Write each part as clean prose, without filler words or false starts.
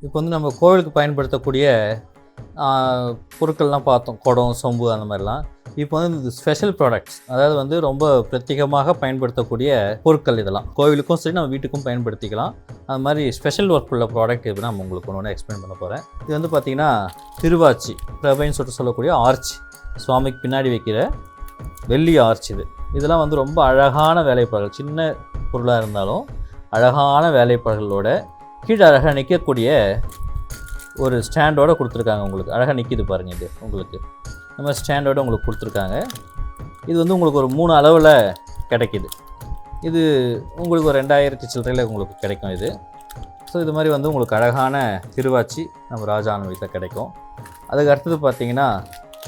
இப்போ வந்து நம்ம கோவிலுக்கு பயன்படுத்தக்கூடிய பொருட்கள்லாம் பார்த்தோம், குடம், சொம்பு அந்த மாதிரிலாம். இப்போ வந்து இது ஸ்பெஷல் ப்ராடக்ட்ஸ், அதாவது வந்து ரொம்ப பிரத்யேகமாக பயன்படுத்தக்கூடிய பொருட்கள் இதெல்லாம். கோவிலுக்கும் சரி நம்ம வீட்டுக்கும் பயன்படுத்திக்கலாம். அது மாதிரி ஸ்பெஷல் ஒர்க் உள்ள ப்ராடக்ட் இது நான் உங்களுக்கு ஒன்று எக்ஸ்பிளைன் பண்ண போகிறேன். இது வந்து பார்த்திங்கன்னா திருவாச்சி, பிரபைன்னு சொல்லக்கூடிய ஆர்ச், சுவாமிக்கு பின்னாடி வைக்கிற வெள்ளி ஆர்ச். இதெல்லாம் வந்து ரொம்ப அழகான வேலைப்பாடுகள், சின்ன பொருளாக இருந்தாலும் அழகான வேலைப்பாடுகளோட கீழே அழகாக நிற்கக்கூடிய ஒரு ஸ்டாண்டோடு கொடுத்துருக்காங்க. உங்களுக்கு அழகாக நிற்கிது பாருங்கள். இது உங்களுக்கு இந்த மாதிரி ஸ்டாண்டோடு உங்களுக்கு கொடுத்துருக்காங்க. இது வந்து உங்களுக்கு ஒரு 3 அளவில் கிடைக்கிது. இது உங்களுக்கு ஒரு 2000 சில்லறையில் உங்களுக்கு கிடைக்கும் இது. ஸோ இது மாதிரி வந்து உங்களுக்கு அழகான திருவாச்சி நம்ம ராஜா ஆன்மீகத்தில் கிடைக்கும். அதுக்கு அடுத்தது பார்த்திங்கன்னா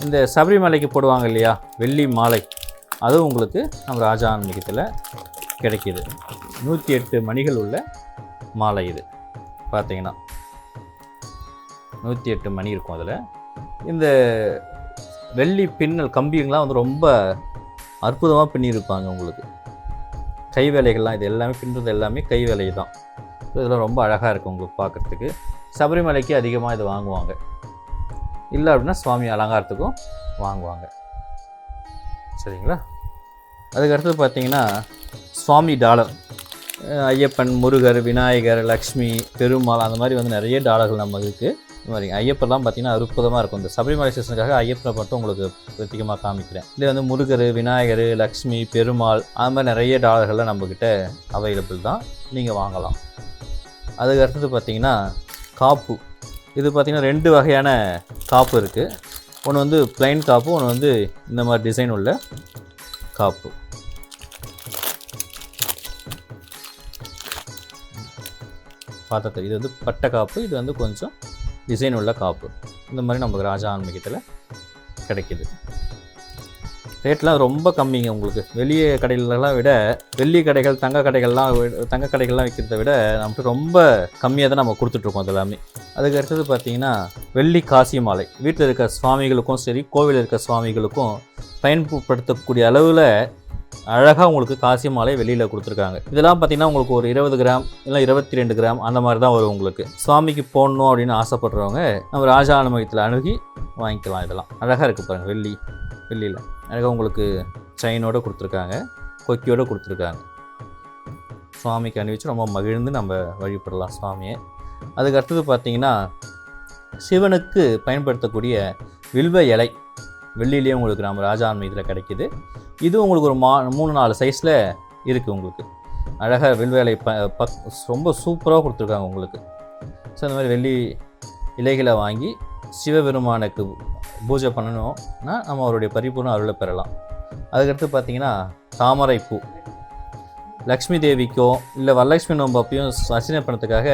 இந்த சபரிமலைக்கு போடுவாங்க இல்லையா வெள்ளி மாலை, அதுவும் உங்களுக்கு நம்ம ராஜா ஆன்மீகத்தில் கிடைக்கிது. 108 மணிகள் உள்ள மாலை இது. பார்த்திங்கன்னா 108 மணி இருக்கும் அதில். இந்த வெள்ளி பின்னல் கம்பிங்கள்லாம் வந்து ரொம்ப அற்புதமாக பின்னியிருப்பாங்க. உங்களுக்கு கை வேலைகள்லாம் இது எல்லாமே பின்னுறது எல்லாமே கை வேலை தான். இதெல்லாம் ரொம்ப அழகாக இருக்கும் உங்களுக்கு பார்க்குறதுக்கு. சபரிமலைக்கு அதிகமாக இது வாங்குவாங்க, இல்லை அப்படின்னா சுவாமி அலங்காரத்துக்கும் வாங்குவாங்க. சரிங்களா? அதுக்கடுத்து பார்த்திங்கன்னா சுவாமி டாலர், ஐயப்பன், முருகர், விநாயகர், லக்ஷ்மி, பெருமாள், அந்த மாதிரி வந்து நிறைய டாலர்கள் நம்ம இருக்குது. இது மாதிரி ஐயப்பர்லாம் பார்த்திங்கன்னா அற்புதமாக இருக்கும். இந்த சபரிமலை சீசனுக்காக ஐயப்பனை மட்டும் உங்களுக்கு பிரத்யேகமாக காமிக்கிறேன். இதில் வந்து முருகர், விநாயகர், லக்ஷ்மி, பெருமாள், அது மாதிரி நிறைய டாலர்கள்லாம் நம்மக்கிட்ட அவைலபிள் தான், நீங்கள் வாங்கலாம். அதுக்கு அடுத்தது பார்த்திங்கன்னா காப்பு. இது பார்த்திங்கன்னா 2 வகையான காப்பு இருக்குது. ஒன்று வந்து பிளைன் காப்பு, ஒன்று வந்து இந்த மாதிரி டிசைன் உள்ள காப்பு. பார்த்தது இது வந்து பட்டை காப்பு, இது வந்து கொஞ்சம் டிசைன் உள்ள காப்பு. இந்த மாதிரி நமக்கு ராஜா ஆன்மீகத்தில் கிடைக்கிது. ரேட்லாம் ரொம்ப கம்மிங்க. உங்களுக்கு வெளியே கடைகளெலாம் விட, வெள்ளி கடைகள், தங்க கடைகள்லாம் விற்கிறத விட நமக்கு ரொம்ப கம்மியாக தான் நம்ம கொடுத்துட்ருக்கோம் அது எல்லாமே. அதுக்கு அடுத்தது பார்த்திங்கன்னா வெள்ளி காசி மாலை. வீட்டில் இருக்க சுவாமிகளுக்கும் சரி, கோவிலில் இருக்க சுவாமிகளுக்கும் பயன்படுத்தக்கூடிய அளவில் அழகாக உங்களுக்கு காசி மாலை வெளியில் கொடுத்துருக்காங்க. இதெல்லாம் பார்த்திங்கன்னா உங்களுக்கு ஒரு 20 கிராம் இல்லை 22 கிராம் அந்த மாதிரி தான் வரும். உங்களுக்கு சுவாமிக்கு போடணும் அப்படின்னு ஆசைப்படுறவங்க நம்ம ராஜா ஆன்மீகத்தில் அணுகி வாங்கிக்கலாம். இதெல்லாம் அழகாக இருக்குது பாருங்கள். வெள்ளியில் அழகாக உங்களுக்கு செயினோடு கொடுத்துருக்காங்க, கொக்கியோடு கொடுத்துருக்காங்க. சுவாமிக்கு அணிவிச்சு ரொம்ப மகிழ்ந்து நம்ம வழிபடலாம் சுவாமியை. அதுக்கு அடுத்தது பார்த்திங்கன்னா சிவனுக்கு பயன்படுத்தக்கூடிய வில்வ இலை வெள்ளியிலேயே உங்களுக்கு நம்ம ராஜா ஆன்மீகத்தில் கிடைக்கிது. இது உங்களுக்கு ஒரு 3-4 சைஸில் இருக்குது. உங்களுக்கு அழகாக வில்வ இலை ரொம்ப சூப்பராக கொடுத்துருக்காங்க உங்களுக்கு. ஸோ இந்த மாதிரி வெள்ளி இலைகளை வாங்கி சிவபெருமானுக்கு பூஜை பண்ணணும்னா நம்ம அவருடைய பரிபூர்ண அருளை பெறலாம். அதுக்கடுத்து பார்த்திங்கன்னா தாமரைப்பூ, லக்ஷ்மி தேவிக்கோ இல்லை வரலட்சுமி நோம்பப்பையும் அர்ச்சனை பண்ணுறதுக்காக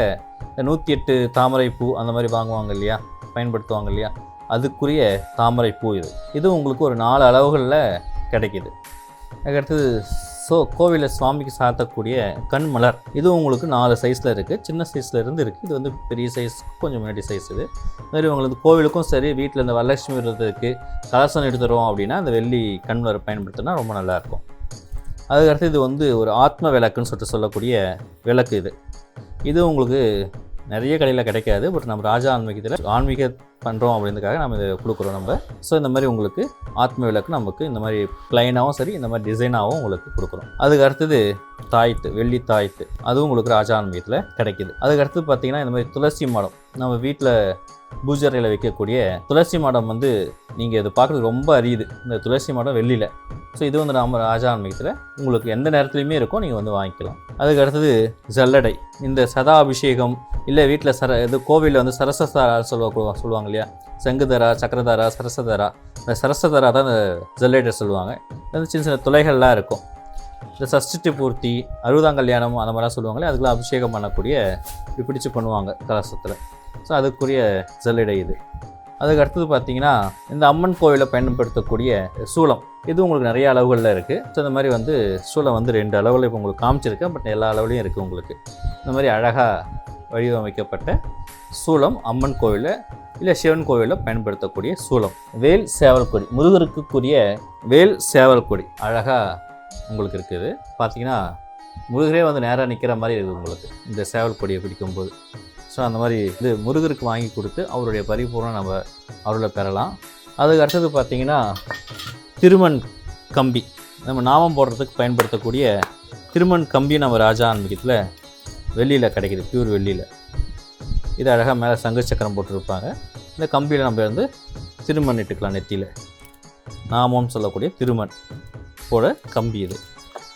108 தாமரைப்பூ அந்த மாதிரி வாங்குவாங்க இல்லையா, பயன்படுத்துவாங்க இல்லையா, அதுக்குரிய தாமரைப்பூ இது உங்களுக்கு ஒரு 4 அளவுகளில் கிடைக்கிது. அதுக்கடுத்தது கோவிலில் சுவாமிக்கு சாத்தக்கூடிய கண்மலர், இதுவும் உங்களுக்கு 4 சைஸில் இருக்குது. சின்ன சைஸில் இருந்து இருக்குது. இது வந்து பெரிய சைஸ், கொஞ்சம் முன்னாடி சைஸ். இது மாதிரி உங்களுக்கு கோவிலுக்கும் சரி, வீட்டில் இந்த வரலட்சுமி விரதத்துக்கு கலசம் எடுத்துகிறோம் அப்படின்னா அந்த வெள்ளி கண்மலர் பயன்படுத்தினா ரொம்ப நல்லாயிருக்கும். அதுக்கடுத்து இது வந்து ஒரு ஆத்ம விளக்குன்னு சொல்லக்கூடிய விளக்கு. இது உங்களுக்கு நிறைய கடையில் கிடைக்காது. பட் நம்ம ராஜா ஆன்மீகத்தில் ஆன்மீக பண்ணுறோம் அப்படின்றதுக்காக நம்ம இதை கொடுக்குறோம் நம்ம. ஸோ இந்த மாதிரி உங்களுக்கு ஆத்ம விளக்கு நமக்கு இந்த மாதிரி ப்ளைனாகவும் சரி, இந்த மாதிரி டிசைனாகவும் உங்களுக்கு கொடுக்குறோம். அதுக்கு அடுத்தது தாய்த்து, வெள்ளி தாய்த்து, அதுவும் உங்களுக்கு ராஜா ஆன்மீகத்தில் கிடைக்கிது. அதுக்கு அடுத்தது பார்த்திங்கன்னா இந்த மாதிரி துளசி மாடம், நம்ம வீட்டில் பூஜை அறையில் வைக்கக்கூடிய துளசி மாடம் வந்து நீங்கள் இது பார்க்குறது ரொம்ப அரியுது. இந்த துளசி மாடம் வெள்ளியில். ஸோ இது வந்து நம்ம ராஜா ஆன்மீகத்தில் உங்களுக்கு எந்த நேரத்துலையுமே இருக்கும், நீங்கள் வந்து வாங்கிக்கலாம். அதுக்கு அடுத்தது ஜல்லடை. இந்த சதா அபிஷேகம் இல்லை வீட்டில் இது கோவிலில் வந்து சரசதாரா சொல்லுவாங்க இல்லையா, சங்குதரா, சக்கரதாரா, சரசதாரா. இந்த சரசதாரா தான் இந்த ஜல்லடை சொல்லுவாங்க. இது சின்ன சின்ன துளைகள்லாம் இருக்கும். இந்த சஷ்டி பூர்த்தி, 60ஆம் கல்யாணம் அந்த மாதிரிலாம் சொல்லுவாங்களே, அதுக்கெல்லாம் அபிஷேகம் பண்ணக்கூடிய பிடிச்சு பண்ணுவாங்க கலசத்தில். ஸோ அதுக்குரிய ஜல்லடை இது. அதுக்கு அடுத்தது பார்த்திங்கன்னா இந்த அம்மன் கோவிலில் பயன்படுத்தக்கூடிய சூளம், இது உங்களுக்கு நிறைய அளவுகளில் இருக்குது. ஸோ இந்த மாதிரி வந்து சூளம் வந்து 2 அளவில் இப்போ உங்களுக்கு காமிச்சிருக்கேன். பட் எல்லா அளவுலையும் இருக்குது உங்களுக்கு. இந்த மாதிரி அழகாக வடிவமைக்கப்பட்ட சூளம் அம்மன் கோவிலில் இல்லை சிவன் கோவிலில் பயன்படுத்தக்கூடிய சூளம். வேல் சேவல் கொடி, முருகருக்குரிய வேல் சேவல் கொடி அழகாக உங்களுக்கு இருக்குது. பார்த்திங்கன்னா முருகரே வந்து நேராக நிற்கிற மாதிரி இருக்குது உங்களுக்கு இந்த சேவல் கொடியை பிடிக்கும்போது. ஸோ ஸோ அந்த மாதிரி இது முருகருக்கு வாங்கி கொடுத்து அவருடைய பரிபூர்ணம் நம்ம அருளை பெறலாம். அதுக்கு அடுத்தது பார்த்திங்கன்னா திருமண் கம்பி, நம்ம நாமம் போடுறதுக்கு பயன்படுத்தக்கூடிய திருமண் கம்பி நம்ம ராஜா ஆன்மீகத்தில் வெள்ளியில் கிடைக்கிது, பியூர் வெள்ளியில். இது அழகாக மேலே சங்கு சக்கரம் போட்டிருப்பாங்க. இந்த கம்பியில் நம்ம வந்து திருமண் இட்டுக்கலாம், நெத்தியில் நாமம்னு சொல்லக்கூடிய திருமண் போட கம்பி இது.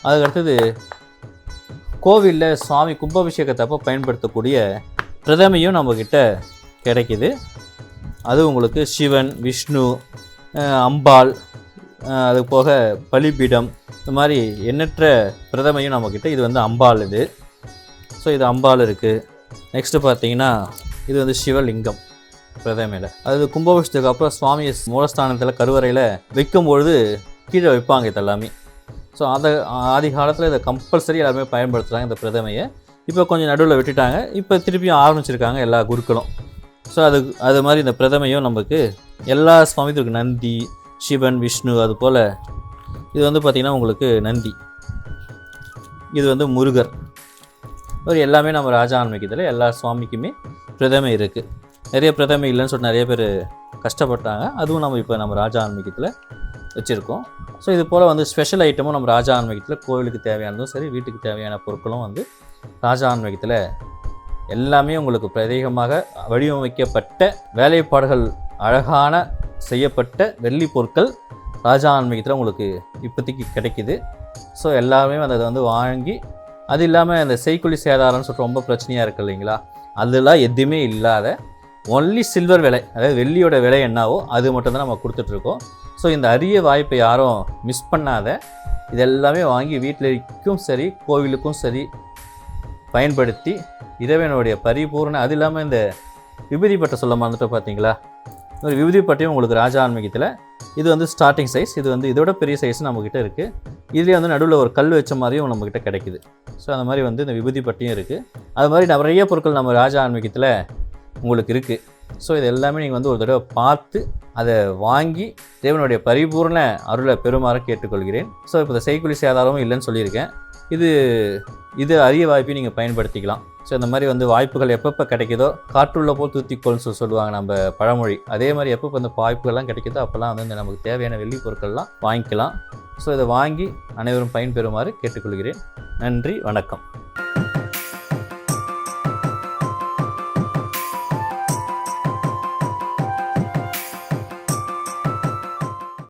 அதுக்கடுத்தது கோவிலில் சுவாமி கும்பாபிஷேகத்தப்போ பயன்படுத்தக்கூடிய பிரதமையும் நம்மக்கிட்ட கிடைக்கிது. அது உங்களுக்கு சிவன், விஷ்ணு, அம்பாள், அது போக பலிபீடம், இந்த மாதிரி எண்ணற்ற பிரதமையும் நம்மக்கிட்ட. இது வந்து அம்பாள் இது. ஸோ இது அம்பாள் இருக்குது. நெக்ஸ்ட்டு பார்த்தீங்கன்னா இது வந்து சிவலிங்கம் பிரதமையில். அது கும்பாபிஷேகத்துக்கு அப்புறம் சுவாமி மூலஸ்தானத்தில் கருவறையில் வைக்கும்பொழுது கீழே வைப்பாங்க இது எல்லாமே. ஸோ அதை ஆதி காலத்தில் இதை கம்பல்சரி எல்லாருமே பயன்படுத்துகிறாங்க இந்த பிரதமையை. இப்போ கொஞ்சம் நடுவில் விட்டுட்டாங்க, இப்போ திருப்பியும் ஆரம்பிச்சிருக்காங்க எல்லா குருக்களும். ஸோ அது மாதிரி இந்த பிரதமையும் நமக்கு எல்லா சுவாமியும் இருக்குது. நந்தி, சிவன், விஷ்ணு, அது போல் இது வந்து பார்த்திங்கன்னா உங்களுக்கு நந்தி, இது வந்து முருகர். ஒரு எல்லாமே நம்ம ராஜா ஆன்மீகத்தில் எல்லா சுவாமிக்குமே பிரதமை இருக்குது. நிறைய பிரதமை இல்லைன்னு சொல்லிட்டு நிறைய பேர் கஷ்டப்பட்டாங்க. அதுவும் நம்ம இப்போ நம்ம ராஜா ஆன்மீகத்தில் வச்சுருக்கோம். ஸோ இது போல் வந்து ஸ்பெஷல் ஐட்டமும் நம்ம ராஜா ஆன்மீகத்தில் கோவிலுக்கு தேவையானதும் சரி, வீட்டுக்கு தேவையான பொருட்களும் வந்து ராஜா ஆன்மீகத்தில் எல்லாமே உங்களுக்கு பிரத்யேகமாக வடிவமைக்கப்பட்ட வேலைப்பாடுகள் அழகான செய்யப்பட்ட வெள்ளி பொருட்கள் ராஜா ஆன்மீகத்தில் உங்களுக்கு இப்போதைக்கு கிடைக்கிது. ஸோ எல்லாருமே அதை வந்து வாங்கி, அது இல்லாமல் அந்த செய்கூலி சேதாரம்னு சொல்லிட்டு ரொம்ப பிரச்சனையாக இருக்குது இல்லைங்களா, அதெல்லாம் எதுவுமே இல்லாத ஒன்லி சில்வர் விலை, அதாவது வெள்ளியோட விலை என்னவோ அது மட்டும்தான் நம்ம கொடுத்துட்ருக்கோம். ஸோ இந்த அரிய வாய்ப்பை யாரும் மிஸ் பண்ணாத, இதெல்லாமே வாங்கி வீட்டிலும் சரி கோவிலுக்கும் சரி பயன்படுத்தி இறைவனுடைய பரிபூர்ண, அது இல்லாமல் இந்த விபூதி பட்டை சொல்ல மறந்துட்டு பார்த்தீங்களா, ஒரு விபூதி பட்டையும் உங்களுக்கு ராஜா ஆன்மீகத்தில் இது வந்து ஸ்டார்டிங் சைஸ், இது வந்து இதோட பெரிய சைஸ் நம்மக்கிட்ட இருக்குது. இதுலேயே வந்து நடுவில் ஒரு கல் வச்ச மாதிரியும் நம்மக்கிட்ட கிடைக்குது. ஸோ அந்த மாதிரி வந்து இந்த விபூதி பட்டியும் இருக்குது. அது மாதிரி நிறைய பொருட்கள் நம்ம ராஜா ஆன்மீகத்தில் உங்களுக்கு இருக்குது. ஸோ இது எல்லாமே நீங்கள் வந்து ஒரு தடவை பார்த்து அதை வாங்கி தேவனுடைய பரிபூர்ண அருளை பெறுமாறு கேட்டுக்கொள்கிறேன். ஸோ இப்போ இந்த செய்கூலி சேதாரமும் இல்லைன்னு சொல்லியிருக்கேன். இது அரிய வாய்ப்பை நீங்கள் பயன்படுத்திக்கலாம். ஸோ இந்த மாதிரி வந்து வாய்ப்புகள் எப்பப்போ கிடைக்குதோ, காற்றுள்ள போல் தூத்திக்கோள்னு சொல்லுவாங்க நம்ம பழமொழி. அதே மாதிரி எப்பப்போ இந்த வாய்ப்புகள்லாம் கிடைக்குதோ அப்போல்லாம் வந்து நமக்கு தேவையான வெள்ளி பொருட்கள்லாம் வாங்கிக்கலாம். ஸோ இதை வாங்கி அனைவரும் பயன்பெறுமாறு கேட்டுக்கொள்கிறேன். நன்றி, வணக்கம்.